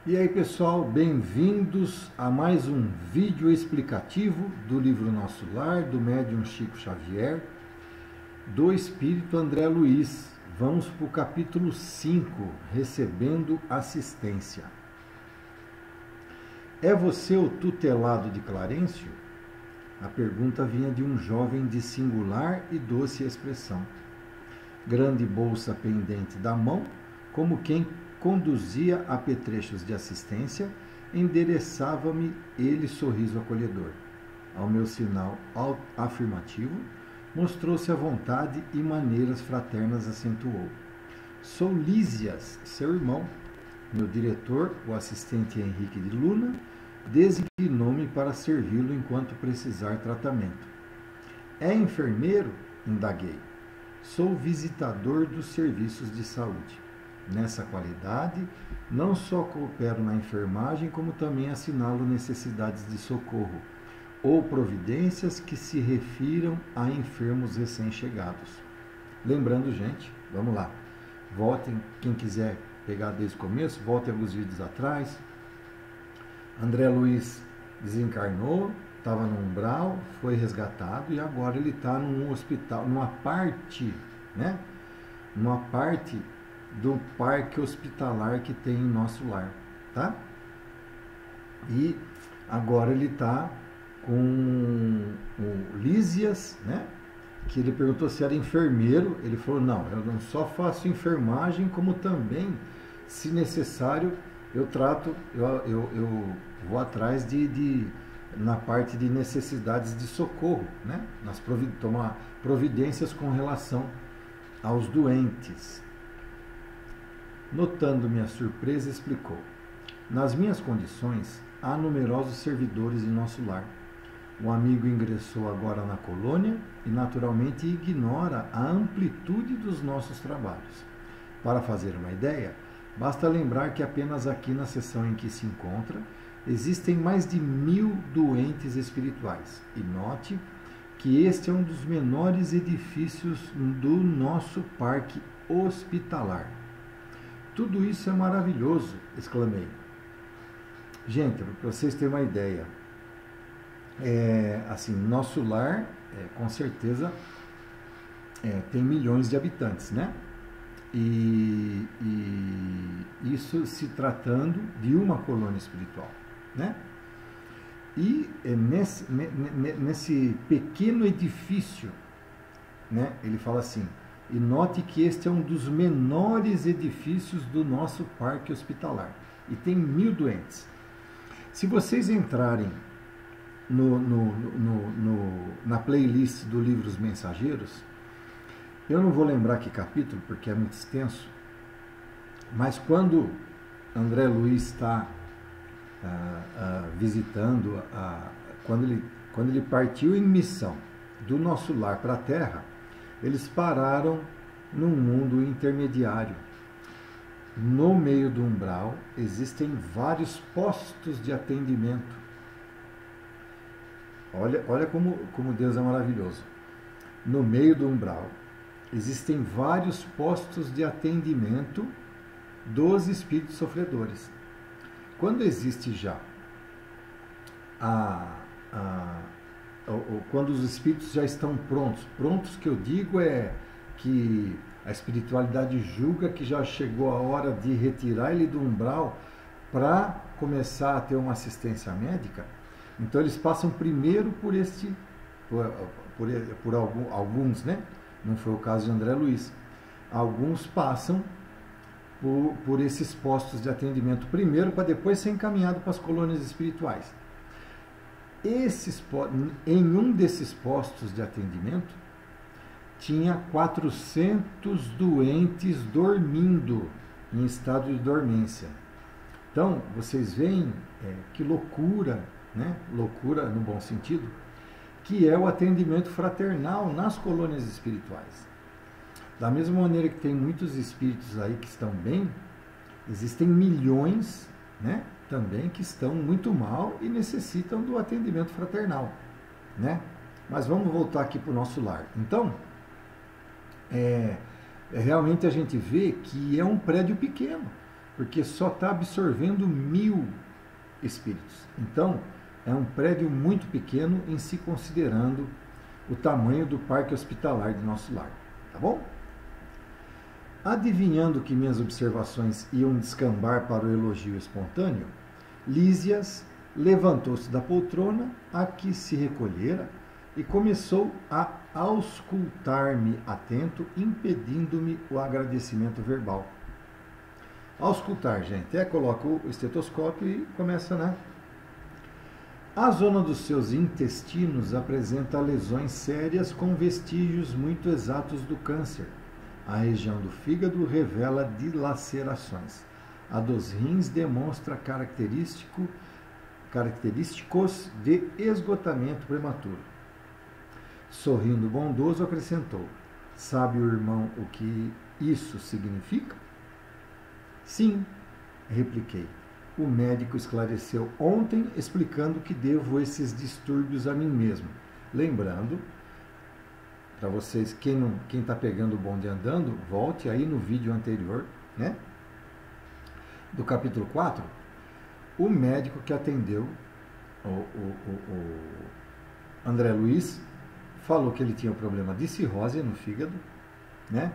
E aí pessoal, bem-vindos a mais um vídeo explicativo do livro Nosso Lar, do médium Chico Xavier, do Espírito André Luiz. Vamos para o capítulo 5, Recebendo Assistência. É você o tutelado de Clarencio? A pergunta vinha de um jovem de singular e doce expressão. Grande bolsa pendente da mão, como quem conduzia apetrechos de assistência, endereçava-me ele sorriso acolhedor. Ao meu sinal afirmativo, mostrou-se a vontade e maneiras fraternas acentuou. Sou Lísias, seu irmão. Meu diretor, o assistente Henrique de Luna, designou-me para servi-lo enquanto precisar tratamento. É enfermeiro? Indaguei. Sou visitador dos serviços de saúde. Nessa qualidade, não só coopero na enfermagem, como também assinalo necessidades de socorro ou providências que se refiram a enfermos recém-chegados. Lembrando, gente, vamos lá, voltem, quem quiser pegar desde o começo, voltem alguns vídeos atrás. André Luiz desencarnou, estava no umbral, foi resgatado e agora ele está num hospital, numa parte do parque hospitalar que tem em Nosso Lar, tá? E agora ele está com o Lísias, né? Que ele perguntou se era enfermeiro, ele falou, não, eu não só faço enfermagem, como também, se necessário, eu trato, eu vou atrás na parte de necessidades de socorro, né? Tomar providências com relação aos doentes. Notando minha surpresa, explicou. Nas minhas condições, há numerosos servidores em Nosso Lar. O amigo ingressou agora na colônia e naturalmente ignora a amplitude dos nossos trabalhos. Para fazer uma ideia, basta lembrar que apenas aqui na seção em que se encontra, existem mais de 1000 doentes espirituais. E note que este é um dos menores edifícios do nosso parque hospitalar. Tudo isso é maravilhoso, exclamei. Gente, para vocês terem uma ideia, assim, Nosso Lar, com certeza, tem milhões de habitantes, né? E isso se tratando de uma colônia espiritual, né? E nesse pequeno edifício, né, ele fala assim, e note que este é um dos menores edifícios do nosso parque hospitalar. E tem 1000 doentes. Se vocês entrarem na playlist do Livros Mensageiros, eu não vou lembrar que capítulo, porque é muito extenso, mas quando André Luiz está visitando, quando ele partiu em missão do Nosso Lar para a Terra, eles pararam num mundo intermediário. No meio do umbral existem vários postos de atendimento. Olha como Deus é maravilhoso. No meio do umbral existem vários postos de atendimento dos espíritos sofredores. Quando existe já quando os espíritos já estão prontos que eu digo é que a espiritualidade julga que já chegou a hora de retirar ele do umbral para começar a ter uma assistência médica, então eles passam primeiro por alguns, né? Não foi o caso de André Luiz. Alguns passam por esses postos de atendimento primeiro para depois ser encaminhado para as colônias espirituais. Em um desses postos de atendimento tinha 400 doentes dormindo em estado de dormência. Então, vocês veem que loucura, né? Loucura no bom sentido, que é o atendimento fraternal nas colônias espirituais. Da mesma maneira que tem muitos espíritos aí que estão bem, existem milhões, né, também que estão muito mal e necessitam do atendimento fraternal, né? Mas vamos voltar aqui para o Nosso Lar. Então, realmente a gente vê que é um prédio pequeno. porque só está absorvendo 1000 espíritos. Então, é um prédio muito pequeno em se considerando o tamanho do parque hospitalar de nosso lar. Tá bom? Adivinhando que minhas observações iam descambar para o elogio espontâneo, Lísias levantou-se da poltrona a que se recolhera e começou a auscultar-me atento, impedindo-me o agradecimento verbal. Auscultar, gente, coloca o estetoscópio e começa, né? A zona dos seus intestinos apresenta lesões sérias com vestígios muito exatos do câncer. A região do fígado revela dilacerações. A dos rins demonstra característicos de esgotamento prematuro. Sorrindo bondoso, acrescentou: sabe o irmão o que isso significa? Sim, repliquei. O médico esclareceu ontem, explicando que devo esses distúrbios a mim mesmo. Lembrando, para vocês, quem está pegando o bonde andando, volte aí no vídeo anterior, né? Do capítulo 4, o médico que atendeu o André Luiz falou que ele tinha um problema de cirrose no fígado, né?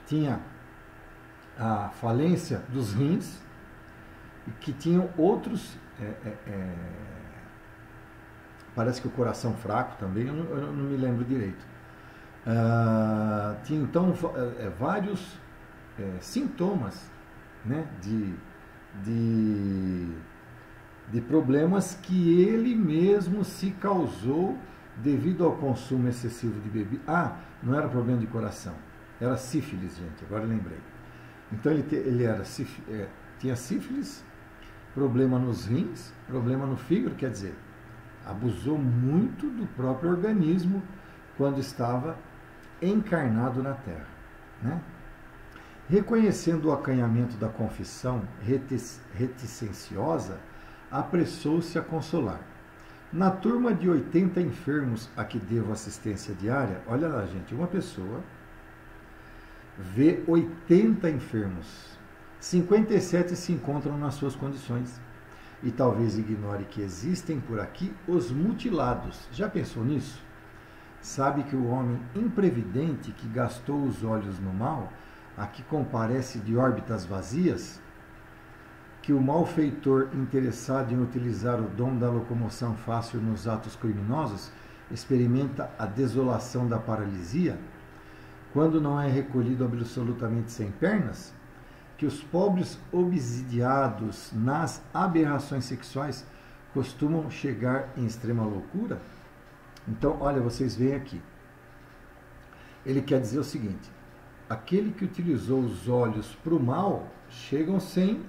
Tinha a falência dos rins, e que tinham outros, parece que o coração fraco também, eu não me lembro direito. Tinha então vários sintomas, né, de problemas que ele mesmo se causou devido ao consumo excessivo de bebida. Não era problema de coração, era sífilis, gente, agora eu lembrei. Então ele tinha sífilis, problema nos rins, problema no fígado, quer dizer, abusou muito do próprio organismo quando estava encarnado na Terra, né? Reconhecendo o acanhamento da confissão reticenciosa, apressou-se a consolar. Na turma de 80 enfermos a que devo assistência diária, olha lá, gente, uma pessoa vê 80 enfermos, 57 se encontram nas suas condições. E talvez ignore que existem por aqui os mutilados. Já pensou nisso? Sabe que o homem imprevidente que gastou os olhos no mal, aqui comparece de órbitas vazias, que o malfeitor interessado em utilizar o dom da locomoção fácil nos atos criminosos experimenta a desolação da paralisia, quando não é recolhido absolutamente sem pernas, que os pobres obsidiados nas aberrações sexuais costumam chegar em extrema loucura? Então, olha, vocês veem aqui. Ele quer dizer o seguinte: aquele que utilizou os olhos para o mal chegam sem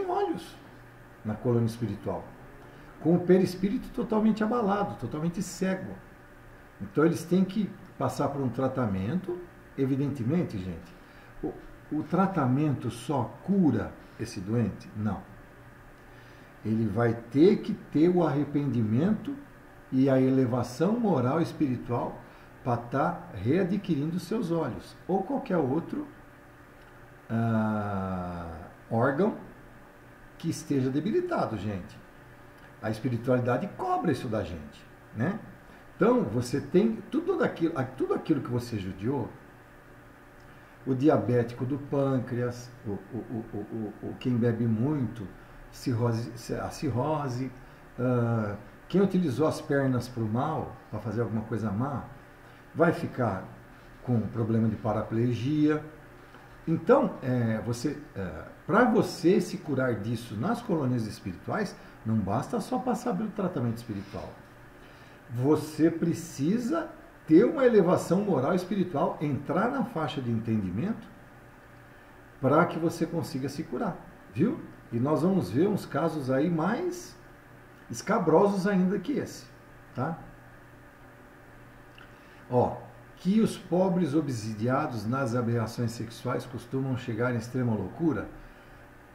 olhos na colônia espiritual, com o perispírito totalmente abalado, totalmente cego. Então eles têm que passar por um tratamento, evidentemente, gente. O tratamento só cura esse doente? Não. Ele vai ter que ter o arrependimento e a elevação moral e espiritual para estar readquirindo seus olhos, ou qualquer outro órgão que esteja debilitado, gente. A espiritualidade cobra isso da gente, né? Então, você tem tudo aquilo que você judiou, o diabético do pâncreas, quem bebe muito, a cirrose, quem utilizou as pernas para o mal, para fazer alguma coisa má, vai ficar com problema de paraplegia. Então, para você se curar disso nas colônias espirituais, não basta só passar pelo tratamento espiritual. Você precisa ter uma elevação moral e espiritual, entrar na faixa de entendimento para que você consiga se curar, viu? E nós vamos ver uns casos aí mais escabrosos ainda que esse, tá? Que os pobres obsidiados nas aberrações sexuais costumam chegar em extrema loucura.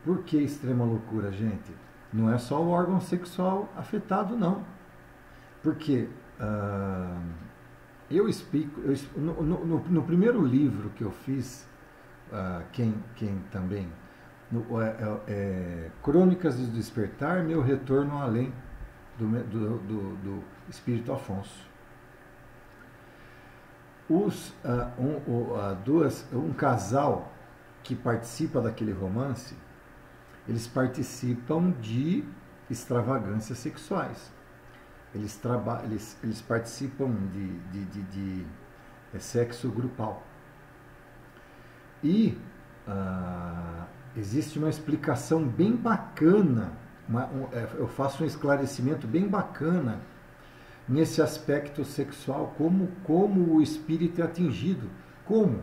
Por que extrema loucura, gente? Não é só o órgão sexual afetado, não. Porque eu explico, no primeiro livro que eu fiz quem também, Crônicas do Despertar, Meu Retorno Além, do Espírito Afonso. Um casal que participa daquele romance, eles participam de extravagâncias sexuais. Eles participam de sexo grupal. E existe uma explicação bem bacana, eu faço um esclarecimento bem bacana nesse aspecto sexual, como o espírito é atingido, como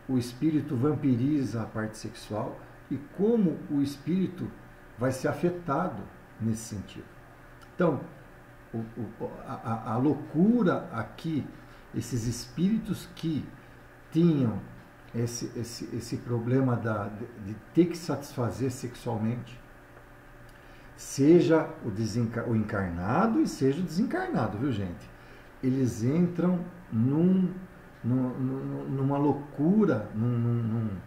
o espírito vampiriza a parte sexual e como o espírito vai ser afetado nesse sentido. Então, a loucura aqui, esses espíritos que tinham esse problema de ter que satisfazer sexualmente, seja o encarnado e seja o desencarnado, viu, gente? Eles entram numa loucura, numa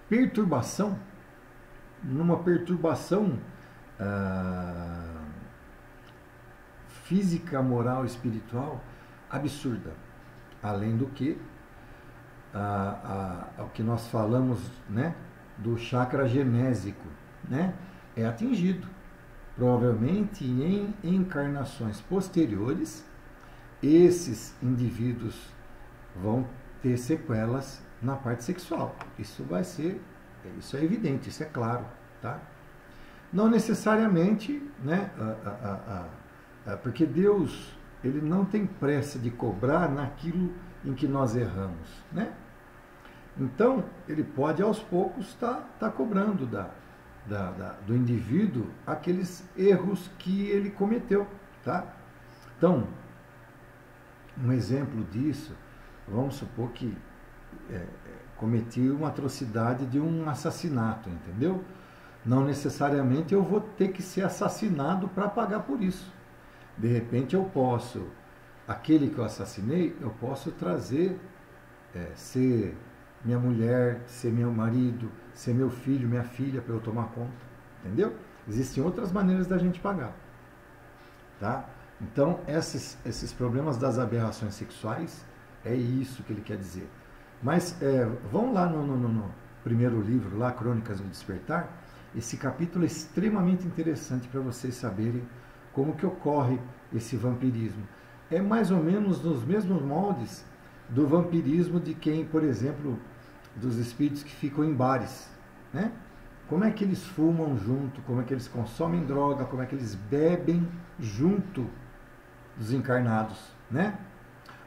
perturbação, física, moral, espiritual absurda. Além do que o que nós falamos, né, do chakra genésico, né, é atingido. Provavelmente em encarnações posteriores, esses indivíduos vão ter sequelas na parte sexual. Isso é evidente, isso é claro, tá? Não necessariamente, né, porque Deus, ele não tem pressa de cobrar naquilo em que nós erramos, né? Então, ele pode aos poucos estar cobrando do indivíduo aqueles erros que ele cometeu, tá? Então, um exemplo disso, vamos supor que cometi uma atrocidade de um assassinato, entendeu? Não necessariamente eu vou ter que ser assassinado para pagar por isso. De repente aquele que eu assassinei, eu posso trazer, ser minha mulher, ser meu marido, ser meu filho, minha filha, para eu tomar conta, entendeu? Existem outras maneiras da gente pagar, tá? Então, esses problemas das aberrações sexuais, é isso que ele quer dizer. Mas, vamos lá no primeiro livro, lá, Crônicas do Despertar. Esse capítulo é extremamente interessante para vocês saberem como que ocorre esse vampirismo. É mais ou menos nos mesmos moldes do vampirismo de quem, por exemplo, dos espíritos que ficam em bares, né? Como é que eles fumam junto, como é que eles consomem droga, como é que eles bebem junto dos encarnados, né?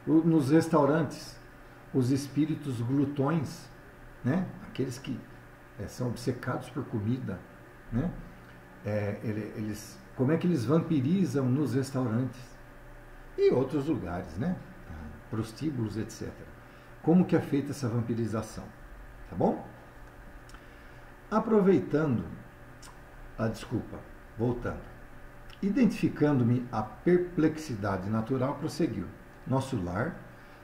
Nos restaurantes, os espíritos glutões, né? Aqueles que são obcecados por comida, né? Como é que eles vampirizam nos restaurantes e outros lugares, né? Prostíbulos, etc. Como que é feita essa vampirização, tá bom? Voltando. Identificando-me a perplexidade natural, prosseguiu. Nosso lar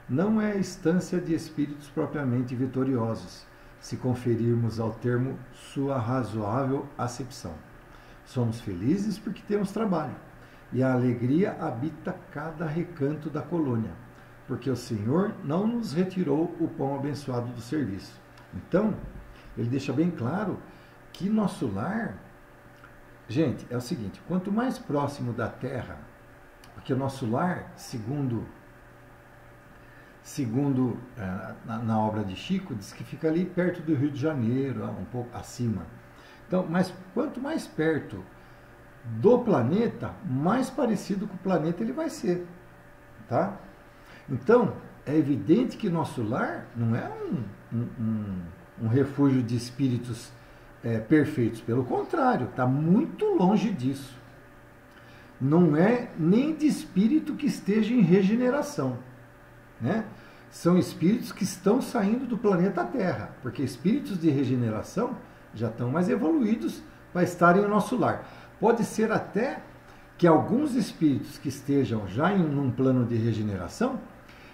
não é a estância de espíritos propriamente vitoriosos, se conferirmos ao termo sua razoável acepção. Somos felizes porque temos trabalho, e a alegria habita cada recanto da colônia, porque o Senhor não nos retirou o pão abençoado do serviço. Então, ele deixa bem claro que nosso lar, gente, é o seguinte: quanto mais próximo da terra, porque o nosso lar, segundo na obra de Chico, diz que fica ali perto do Rio de Janeiro, um pouco acima. Então, mas quanto mais perto do planeta, mais parecido com o planeta ele vai ser, tá? Então, é evidente que nosso lar não é um refúgio de espíritos perfeitos, pelo contrário, está muito longe disso. Não é nem de espírito que esteja em regeneração, né? São espíritos que estão saindo do planeta Terra, porque espíritos de regeneração já estão mais evoluídos para estarem no nosso lar. Pode ser até que alguns espíritos que estejam já em um plano de regeneração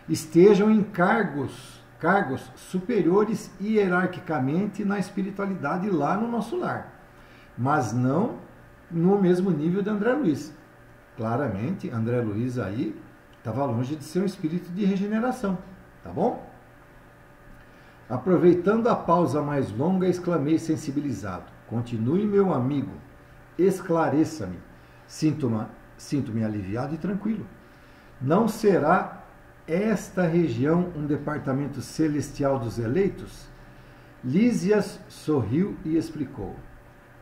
estejam em cargos cargos superiores hierarquicamente na espiritualidade lá no nosso lar, mas não no mesmo nível de André Luiz. Claramente, André Luiz aí estava longe de ser um espírito de regeneração, tá bom? Aproveitando a pausa mais longa, exclamei sensibilizado: continue, meu amigo, esclareça-me. Sinto-me aliviado e tranquilo. Não será esta região um departamento celestial dos eleitos? Lísias sorriu e explicou: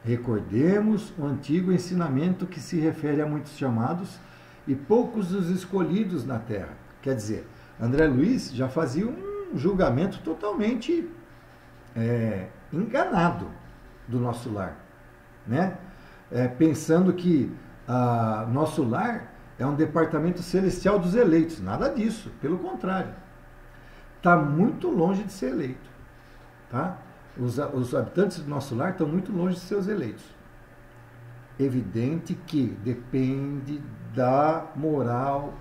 recordemos o antigo ensinamento que se refere a muitos chamados e poucos dos escolhidos na terra. Quer dizer, André Luiz já fazia um julgamento totalmente enganado do nosso lar, né? Pensando que nosso lar é um departamento celestial dos eleitos. Nada disso, pelo contrário. Está muito longe de ser eleito. Tá? Os habitantes do nosso lar estão muito longe de ser os eleitos. Evidente que depende da moral,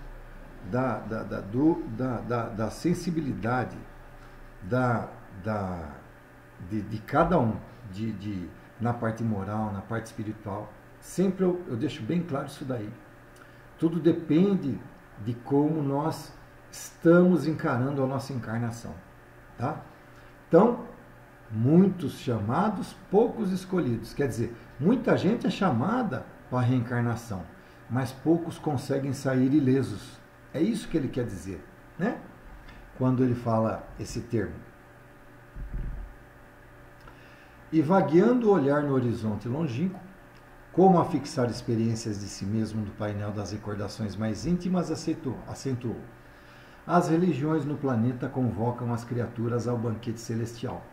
da sensibilidade de cada um, na parte moral, na parte espiritual. Sempre eu deixo bem claro isso daí. Tudo depende de como nós estamos encarando a nossa encarnação. Tá? Então, muitos chamados, poucos escolhidos. Quer dizer, muita gente é chamada para a reencarnação, mas poucos conseguem sair ilesos. É isso que ele quer dizer, né? Quando ele fala esse termo. E vagueando o olhar no horizonte longínquo, como a fixar experiências de si mesmo do painel das recordações mais íntimas, acentuou: as religiões no planeta convocam as criaturas ao banquete celestial.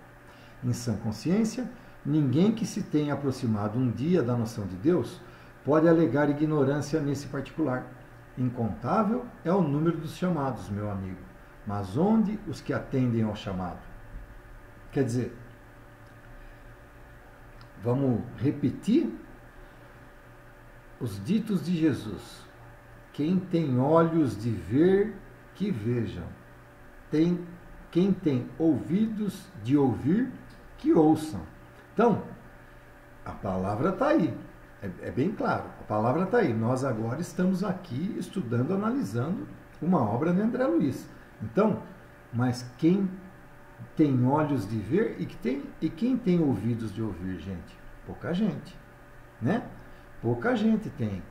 Em sã consciência, ninguém que se tenha aproximado um dia da noção de Deus pode alegar ignorância nesse particular. Incontável é o número dos chamados, meu amigo, mas onde os que atendem ao chamado? Quer dizer, vamos repetir os ditos de Jesus: quem tem olhos de ver, que vejam. Quem tem ouvidos de ouvir, que ouçam. Então, a palavra está aí. É bem claro, a palavra está aí. Nós agora estamos aqui estudando, analisando uma obra de André Luiz. Então, mas quem tem olhos de ver e quem tem ouvidos de ouvir, gente? Pouca gente, né? Pouca gente tem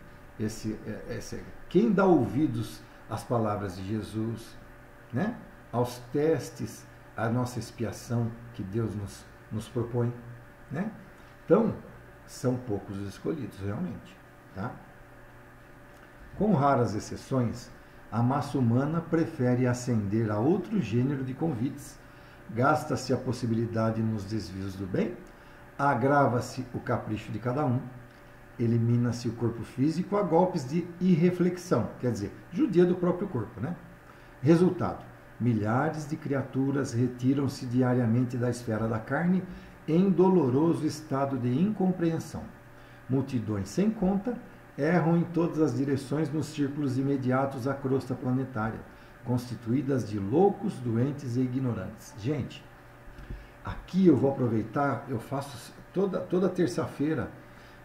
quem dá ouvidos às palavras de Jesus, né? Aos testes, à nossa expiação que Deus nos propõe, né? Então, são poucos os escolhidos, realmente, tá? Com raras exceções, a massa humana prefere ascender a outro gênero de convites. Gasta-se a possibilidade nos desvios do bem, agrava-se o capricho de cada um, elimina-se o corpo físico a golpes de irreflexão, quer dizer, judia do próprio corpo, né? Resultado: milhares de criaturas retiram-se diariamente da esfera da carne em doloroso estado de incompreensão. Multidões sem conta erram em todas as direções nos círculos imediatos à crosta planetária, constituídas de loucos, doentes e ignorantes. Gente, aqui eu vou aproveitar, eu faço toda terça-feira,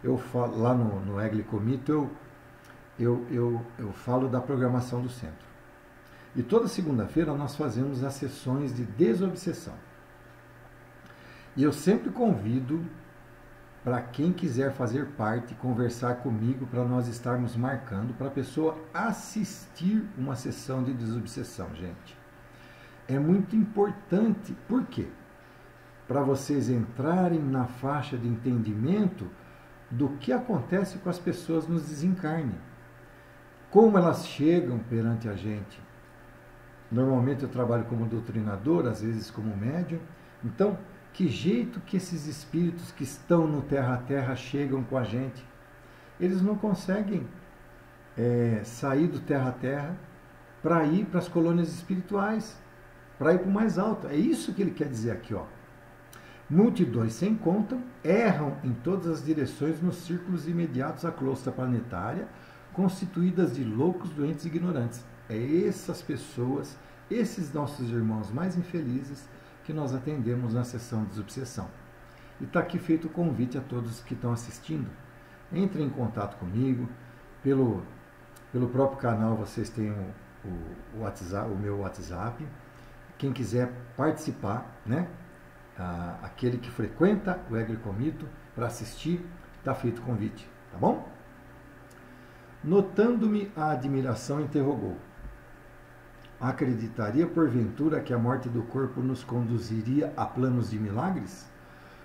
eu falo lá no Egli Comito, eu falo da programação do centro. E toda segunda-feira nós fazemos as sessões de desobsessão. E eu sempre convido para quem quiser fazer parte, conversar comigo, para nós estarmos marcando, para a pessoa assistir uma sessão de desobsessão, gente. É muito importante. Por quê? Para vocês entrarem na faixa de entendimento do que acontece com as pessoas nos desencarne. Como elas chegam perante a gente. Normalmente eu trabalho como doutrinador, às vezes como médium. Então, que jeito que esses espíritos que estão no terra a terra chegam com a gente? Eles não conseguem sair do terra a terra para ir para as colônias espirituais, para ir para o mais alto. É isso que ele quer dizer aqui, ó. Multidões sem conta erram em todas as direções nos círculos imediatos à crosta planetária, constituídas de loucos, doentes e ignorantes. É essas pessoas esses nossos irmãos mais infelizes que nós atendemos na sessão de desobsessão. E está aqui feito o convite a todos que estão assistindo. Entrem em contato comigo, pelo próprio canal vocês têm o WhatsApp, o meu WhatsApp. Quem quiser participar, né? Aquele que frequenta o Egre Comito para assistir, está feito o convite, tá bom? Notando-me a admiração, interrogou: acreditaria porventura que a morte do corpo nos conduziria a planos de milagres?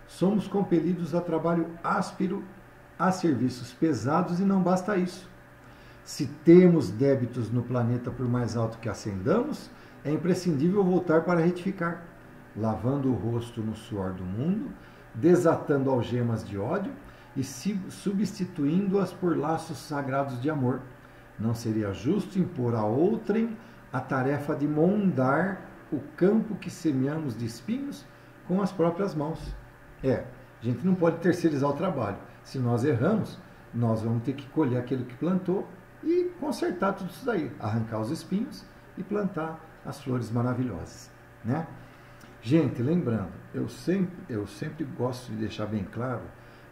Somos compelidos a trabalho áspero, a serviços pesados, e não basta isso. Se temos débitos no planeta, por mais alto que ascendamos, é imprescindível voltar para retificar, lavando o rosto no suor do mundo, desatando algemas de ódio e substituindo-as por laços sagrados de amor. Não seria justo impor a outrem a tarefa de mondar o campo que semeamos de espinhos com as próprias mãos. A gente não pode terceirizar o trabalho. Se nós erramos, nós vamos ter que colher aquilo que plantou e consertar tudo isso daí, arrancar os espinhos e plantar as flores maravilhosas, né? Gente, lembrando, eu sempre gosto de deixar bem claro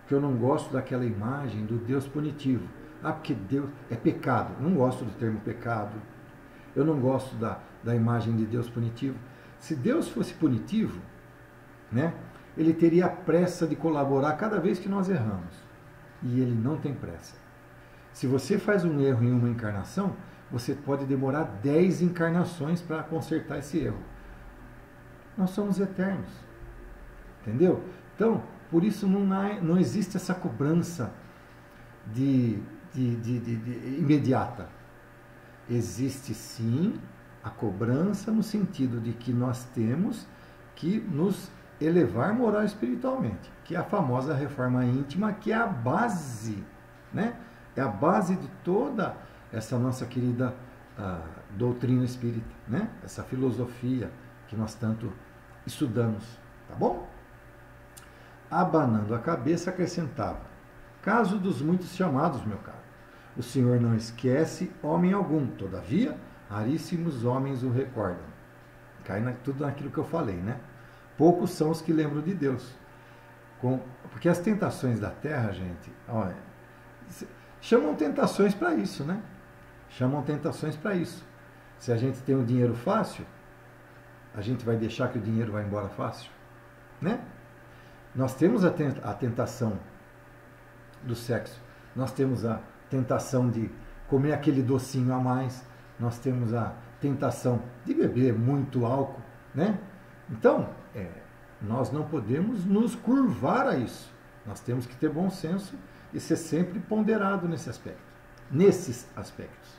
que eu não gosto daquela imagem do Deus punitivo. Porque Deus é pecado. Eu não gosto do termo pecado. Eu não gosto da imagem de Deus punitivo. Se Deus fosse punitivo, né, ele teria pressa de colaborar cada vez que nós erramos. E ele não tem pressa. Se você faz um erro em uma encarnação, você pode demorar 10 encarnações para consertar esse erro. Nós somos eternos. Entendeu? Então, por isso não existe essa cobrança de imediata. Existe sim a cobrança no sentido de que nós temos que nos elevar moral e espiritualmente, que é a famosa reforma íntima, que é a base, né? É a base de toda essa nossa querida doutrina espírita, né? Essa filosofia que nós tanto estudamos, tá bom? Abanando a cabeça, acrescentava: caso dos muitos chamados, meu caro, o Senhor não esquece homem algum, todavia, raríssimos homens o recordam. Cai tudo naquilo que eu falei, né? Poucos são os que lembram de Deus. Porque as tentações da terra, gente, olha, chamam tentações para isso, né? Chamam tentações para isso. Se a gente tem o dinheiro fácil, a gente vai deixar que o dinheiro vá embora fácil, né? Nós temos a tentação do sexo, nós temos a tentação de comer aquele docinho a mais, nós temos a tentação de beber muito álcool, né? Então, nós não podemos nos curvar a isso. Nós temos que ter bom senso e ser sempre ponderado nesses aspectos.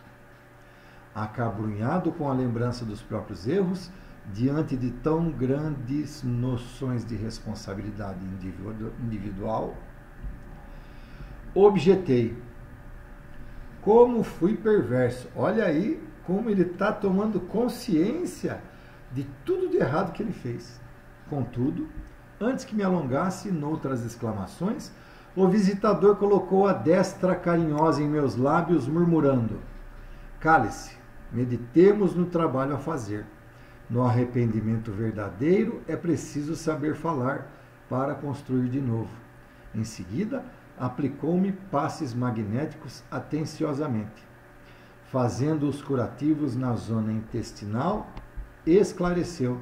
Acabrunhado com a lembrança dos próprios erros, diante de tão grandes noções de responsabilidade individual, objetei: como fui perverso. Olha aí como ele está tomando consciência de tudo de errado que ele fez. Contudo, antes que me alongasse noutras exclamações, o visitador colocou a destra carinhosa em meus lábios, murmurando: cale-se, meditemos no trabalho a fazer. No arrependimento verdadeiro é preciso saber falar para construir de novo. Em seguida, aplicou-me passes magnéticos atenciosamente. Fazendo os curativos na zona intestinal, esclareceu: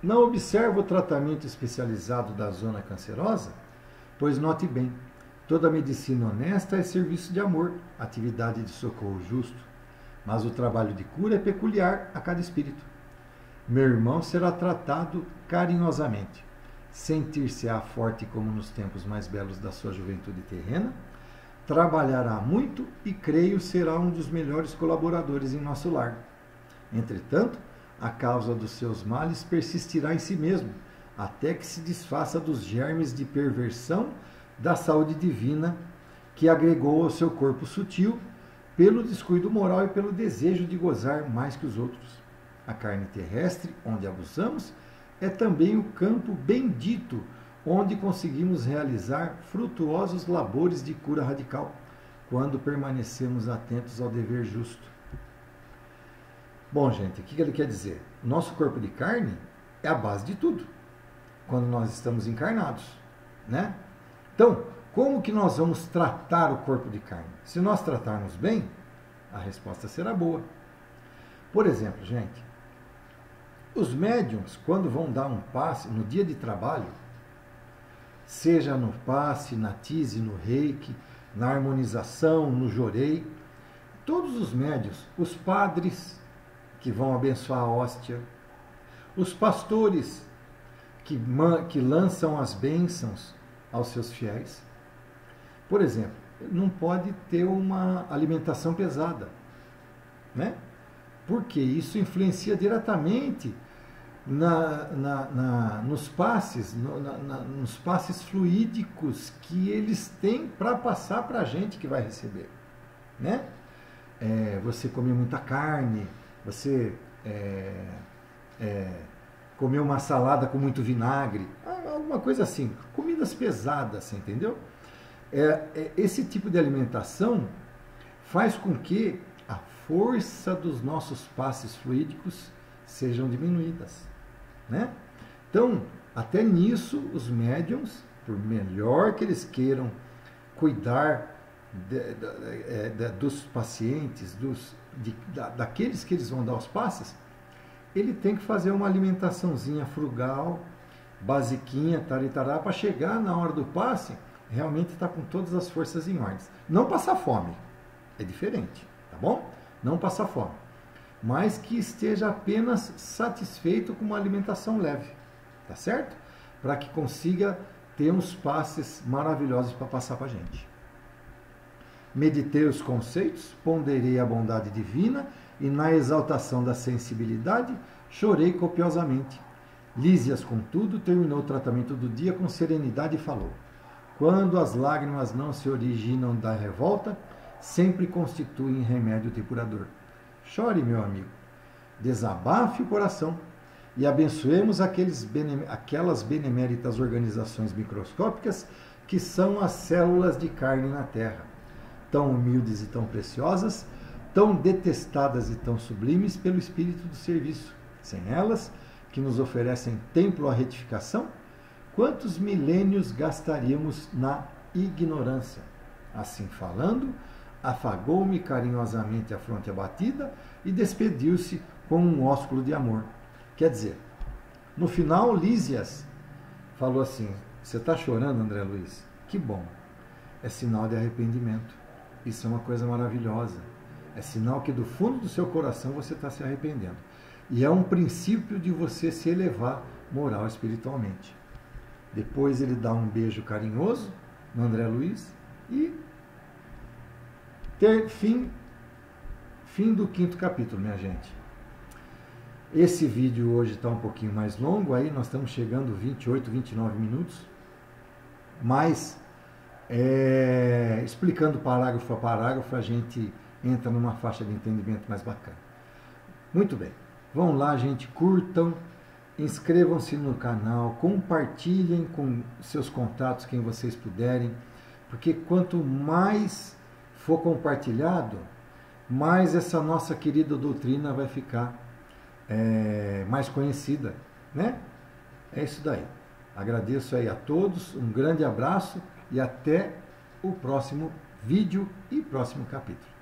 não observa o tratamento especializado da zona cancerosa? Pois note bem, toda medicina honesta é serviço de amor, atividade de socorro justo, mas o trabalho de cura é peculiar a cada espírito. Meu irmão será tratado carinhosamente, sentir-se-á forte como nos tempos mais belos da sua juventude terrena, trabalhará muito e, creio, será um dos melhores colaboradores em nosso lar. Entretanto, a causa dos seus males persistirá em si mesmo, até que se desfaça dos germes de perversão da saúde divina que agregou ao seu corpo sutil pelo descuido moral e pelo desejo de gozar mais que os outros. A carne terrestre, onde abusamos, é também o campo bendito onde conseguimos realizar frutuosos labores de cura radical, quando permanecemos atentos ao dever justo. Bom, gente, o que ele quer dizer? Nosso corpo de carne é a base de tudo, quando nós estamos encarnados, né? Então, como que nós vamos tratar o corpo de carne? Se nós tratarmos bem, a resposta será boa. Por exemplo, gente, os médiums, quando vão dar um passe no dia de trabalho, seja no passe, na tise, no reiki, na harmonização, no jorei, todos os médiuns, os padres que vão abençoar a hóstia, os pastores que lançam as bênçãos aos seus fiéis. Por exemplo, não pode ter uma alimentação pesada, né? Porque isso influencia diretamente nos passes, nos passes fluídicos que eles têm para passar para a gente que vai receber, né? Você comer muita carne, você comer uma salada com muito vinagre, alguma coisa assim, comidas pesadas, entendeu? Esse tipo de alimentação faz com que a força dos nossos passes fluídicos sejam diminuídas, né? Então, até nisso, os médiums, por melhor que eles queiram cuidar dos pacientes, daqueles que eles vão dar os passes, ele tem que fazer uma alimentaçãozinha frugal, basiquinha, taritará, para chegar na hora do passe, realmente estar com todas as forças em ordem. Não passar fome, é diferente, tá bom? Não passar fome, mas que esteja apenas satisfeito com uma alimentação leve, tá certo? Para que consiga ter uns passes maravilhosos para passar para a gente. Meditei os conceitos, ponderei a bondade divina e na exaltação da sensibilidade chorei copiosamente. Lísias, contudo, terminou o tratamento do dia com serenidade e falou: quando as lágrimas não se originam da revolta, sempre constituem remédio depurador. Chore, meu amigo, desabafe o coração e abençoemos aquelas beneméritas organizações microscópicas que são as células de carne na Terra, tão humildes e tão preciosas, tão detestadas e tão sublimes pelo espírito do serviço. Sem elas, que nos oferecem templo à retificação, quantos milênios gastaríamos na ignorância? Assim falando, afagou-me carinhosamente a fronte abatida e despediu-se com um ósculo de amor. Quer dizer, no final, Lísias falou assim: você está chorando, André Luiz? Que bom, é sinal de arrependimento. Isso é uma coisa maravilhosa. É sinal que do fundo do seu coração você está se arrependendo. E é um princípio de você se elevar moral espiritualmente. Depois ele dá um beijo carinhoso no André Luiz e fim do 5º capítulo, minha gente. Esse vídeo hoje está um pouquinho mais longo, aí nós estamos chegando 28, 29 minutos, mas explicando parágrafo a parágrafo, a gente entra numa faixa de entendimento mais bacana. Muito bem, vão lá, gente, curtam, inscrevam-se no canal, compartilhem com seus contatos, quem vocês puderem, porque quanto mais for compartilhado, mais essa nossa querida doutrina vai ficar mais conhecida, né? É isso daí. Agradeço aí a todos, um grande abraço e até o próximo vídeo e próximo capítulo.